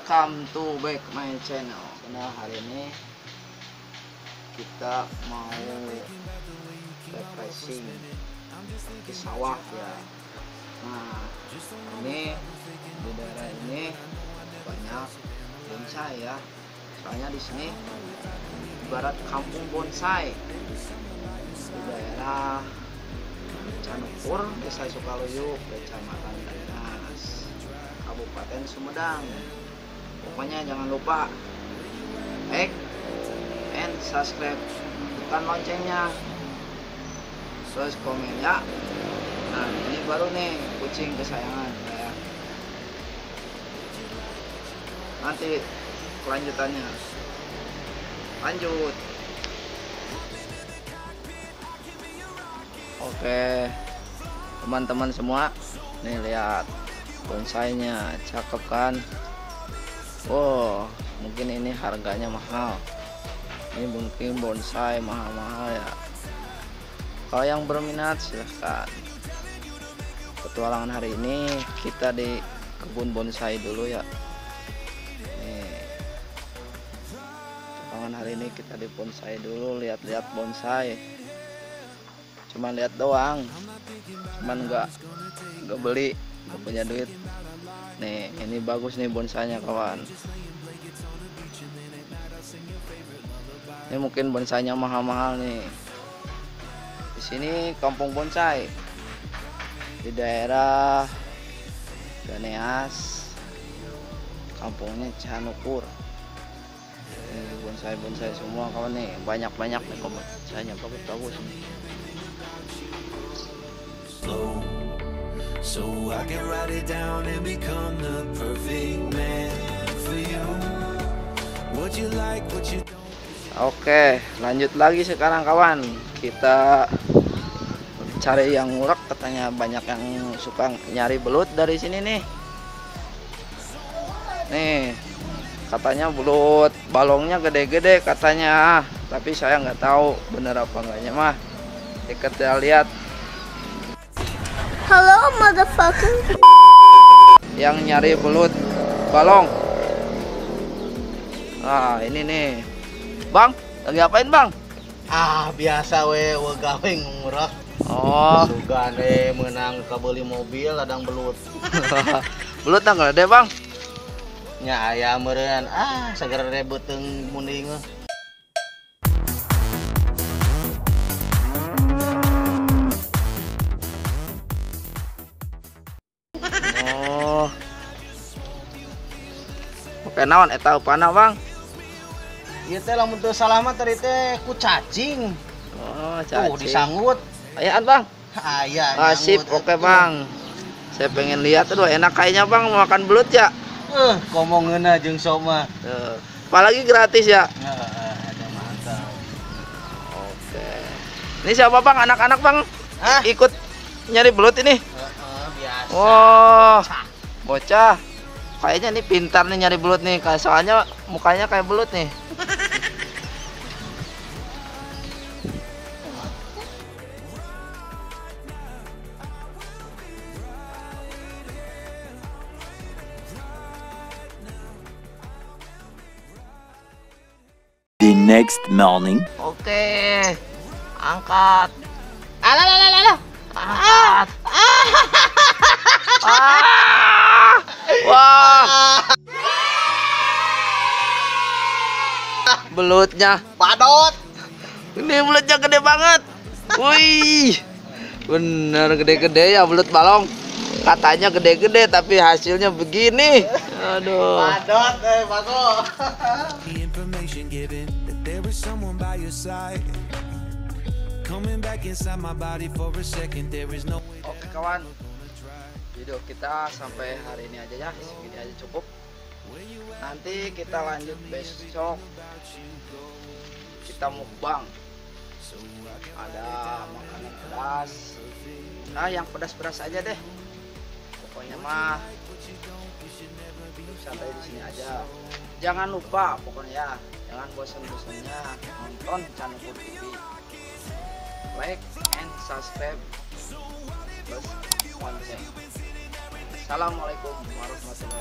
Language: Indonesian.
welcome to back my channel. Nah, hari ini kita mau refreshing ke sawah ya. Nah, ini di daerah ini banyak bonsai ya. Soalnya di sini ibarat kampung bonsai di daerah Canupur, Desa Sukaluyuk, Kecamatan Danas, Kabupaten Sumedang. Pokoknya jangan lupa like and subscribe, tekan loncengnya, terus komen ya. Nah, ini baru nih kucing kesayangan saya. Nanti kelanjutannya lanjut. Oke teman-teman semua, nih lihat bonsainya cakep kan. Wow, mungkin ini harganya mahal, ini mungkin bonsai mahal-mahal ya. Kalau yang berminat silahkan. Petualangan hari ini kita di kebun bonsai dulu ya. Nih, petualangan hari ini kita di bonsai dulu, lihat-lihat bonsai. Cuman lihat doang, cuman nggak beli, nggak punya duit. Nih, ini bagus nih bonsainya kawan. Ini mungkin bonsainya mahal-mahal nih. Di sini kampung bonsai di daerah Ganeas, kampungnya Canupur. Ini bonsai-bonsai semua kawan nih, banyak-banyak nih bonsainya, bagus-bagus nih. So I can write it down and become the perfect man for you. What you like, what you don't. Oke, lanjut lagi sekarang kawan. Kita cari yang murah, katanya banyak yang suka nyari belut dari sini nih. Nih, katanya belut balongnya gede-gede katanya. Tapi saya nggak tahu bener apa enggaknya mah. Kita lihat. Hello motherfucker. Yang nyari belut balong. Nah, ini nih. Bang, lagi apain bang? Ah, biasa we gawe ngurah. Oh, Sugane menang kabeli mobil ladang belut. belut tanggal deh bang. Nya aya meureun segera rebeuteung munding. Oh. Oke naon eta upana bang? Ieu teh lamun teu salah mah tadi teh ku cacing. Oh, Tuh cacing. disanggut. Ayaan bang. Aya. Sip, oke bang. Saya pengen lihat tuh, enak kayaknya bang mau makan belut ya. Komongeuna jeung sok mah. Tuh. Apalagi gratis ya. Ada mantap. Oke. Ini siapa bang? Anak-anak bang? Hah? Ikut nyari belut ini? Biasa. Wow, bocah. Kayaknya nih pintar nih nyari belut nih, soalnya mukanya kayak belut nih. The next morning. Oke, angkat. Alah. Angkat. Wah. Belutnya Padot. ini belutnya gede banget. Wih, bener gede-gede ya belut balong. Katanya gede-gede tapi hasilnya begini. Aduh. Padot bago. The information given that there is someone by your side. Coming back inside my body for a second, there is no way. Oke kawan, video kita sampai hari ini aja ya, segini aja cukup. Nanti kita lanjut besok, kita mukbang. Ada makanan pedas, nah yang pedas-pedas aja deh. Pokoknya mah santai di sini aja. Jangan lupa pokoknya ya, jangan bosan-bosannya nonton Canupur TV. Like and subscribe plus lonceng. Assalamualaikum warahmatullahi wabarakatuh.